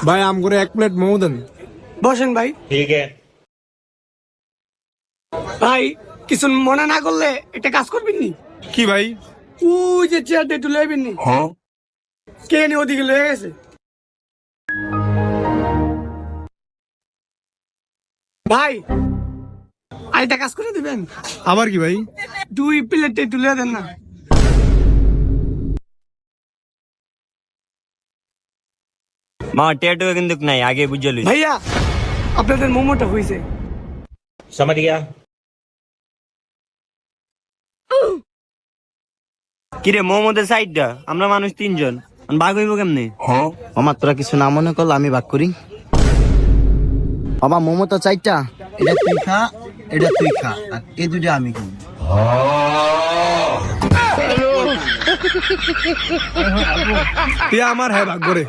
ভাই আম করে 1 প্লেট মোমো দেন। বসেন ভাই। ठीक है। ভাই কিছু মনে না করলে একটা কাজ করবেন নি? কি ভাই? ওই যে চেয়ারটা একটু লইবেন নি? কে নি ওদিকে লয়ে গেছে? ভাই আরেকটা কাজ করে দিবেন? আবার কি ভাই? 2 প্লেট একটু লয়ে দেন না? মা টেটু কিন্তু নাই আগে বুঝে লই। ভাইয়া আপনাদের মোমোটা হয়েছে। समझ गया। কিরে মোমোদের সাইডটা আমরা মানুষ 3 জন ভাগ হইব কেমনে? আমার তোরা কিছু না মনে করলে আমি ভাগ করি। বাবা মোমো তো 4টা, এটা তুই খা, এটা তুই খা, আর এই দুটো আমি খাই। আমার হ্যাঁ ভাগ করে